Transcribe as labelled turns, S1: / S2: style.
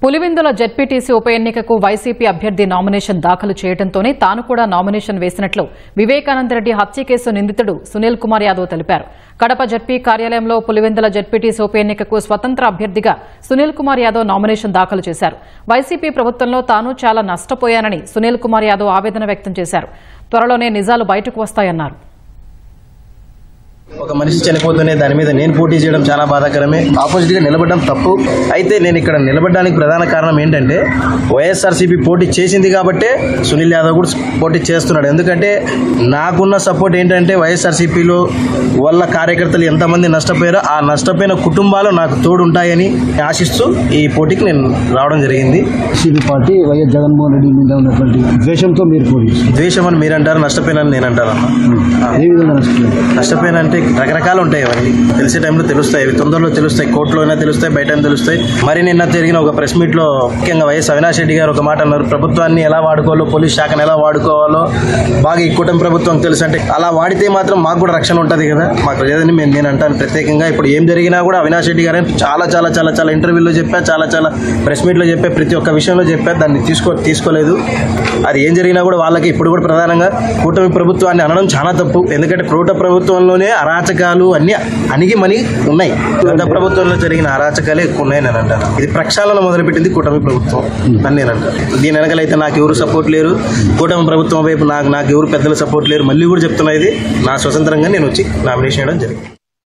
S1: Pulivendula ZPTC ఉప ఎన్నికకు YCP అభ్యర్థి నామినేషన్ దాఖలు చేయడంతోనే తాను కూడా నామినేషన్ వేసినట్లు వివేకానందరెడ్డి హత్య కేసు నిందితుడు సునీల్ కుమార్ యాదవ్ తెలిపారు. కడప జెడ్పీ కార్యాలయంలో పులివెందుల జెడ్పీటీసీ ఉప ఎన్నికకు స్వతంత్ర అభ్యర్థిగా సునీల్ కుమార్ యాదవ్ నామినేషన్ దాఖలు చేశారు. వైసీపీ ప్రభుత్వంలో తాను చాలా నష్టపోయానని సునీల్ కుమార్ యాదవ్ ఆవేదన వ్యక్తం చేశారు. త్వరలోనే నిజాలు బయటకు వస్తాయన్నారు.
S2: ఒక మనిషి చనిపోతూనే దాని మీద నేను పోటీ చేయడం చాలా బాధాకరమే. ఆపోజిట్ గా నిలబడడం తప్పు. అయితే నేను ఇక్కడ నిలబడడానికి ప్రధాన కారణం ఏంటంటే వైఎస్ఆర్సీపీ పోటీ చేసింది కాబట్టే సునీల్ యాదవ్ కూడా పోటీ చేస్తున్నాడు. ఎందుకంటే నాకున్న సపోర్ట్ ఏంటంటే వైఎస్ఆర్సీపీలో వల్ల కార్యకర్తలు ఎంతమంది నష్టపోయారో ఆ నష్టపోయిన కుటుంబాలు నాకు తోడు ఉంటాయని ఆశిస్తూ ఈ పోటీకి నేను రావడం జరిగింది.
S3: YCP party YS Jaganmohan Reddy మీద ఉన్నటువంటి ద్వేషంతో మీరు పోటీ.
S2: ద్వేషం అని మీరు అంటారు, నష్టపోయినని నేను అంటాను.
S3: ఏ విధంగా
S2: నష్టపోయిన అంటే రకరకాలు ఉంటాయి. అవన్నీ తెలిసే టైంలో తెలుస్తాయి, అవి తొందరలో తెలుస్తాయి, కోర్టులో అయినా తెలుస్తాయి, బయట తెలుస్తాయి. మరి నిన్న జరిగిన ఒక ప్రెస్ మీట్ లో ముఖ్యంగా వైఎస్ అవినాష్ రెడ్డి గారు ఒక మాట అన్నారు, ప్రభుత్వాన్ని ఎలా వాడుకోవాలో, పోలీస్ శాఖను ఎలా వాడుకోవాలో బాగా ఈ కూటమి ప్రభుత్వం తెలుసు. అంటే అలా వాడితే మాత్రం మాకు కూడా రక్షణ ఉంటుంది కదా, మాకు లేదని నేను అంటాను ప్రత్యేకంగా. ఇప్పుడు ఏం జరిగినా కూడా అవినాష్ రెడ్డి గారు చాలా చాలా చాలా చాలా ఇంటర్వ్యూలో చెప్పా, చాలా చాలా ప్రెస్ మీట్ లో చెప్పా, ప్రతి ఒక్క విషయంలో చెప్పా. దాన్ని తీసుకోలేదు. అది ఏం జరిగినా కూడా వాళ్ళకి ఇప్పుడు కూడా ప్రధానంగా కూటమి ప్రభుత్వాన్ని అనడం చాలా తప్పు. ఎందుకంటే కూటమి ప్రభుత్వంలోనే అరాచకాలు అన్ని అణిగిమణి ఉన్నాయి. గత ప్రభుత్వంలో జరిగిన అరాచకాలే ఎక్కువ ఉన్నాయి నేను అంటాను. ఇది ప్రక్షాళన మొదలుపెట్టింది కూటమి ప్రభుత్వం అని నేను అంటాను. దీని వెనకాలైతే నాకు ఎవరు సపోర్ట్ లేరు, కూటమి ప్రభుత్వం వైపు నాకు ఎవరు పెద్దల సపోర్ట్ లేరు. మళ్ళీ కూడా చెప్తున్నా, ఇది నా స్వతంత్రంగా నేను వచ్చి నామినేషన్ చేయడం జరిగింది.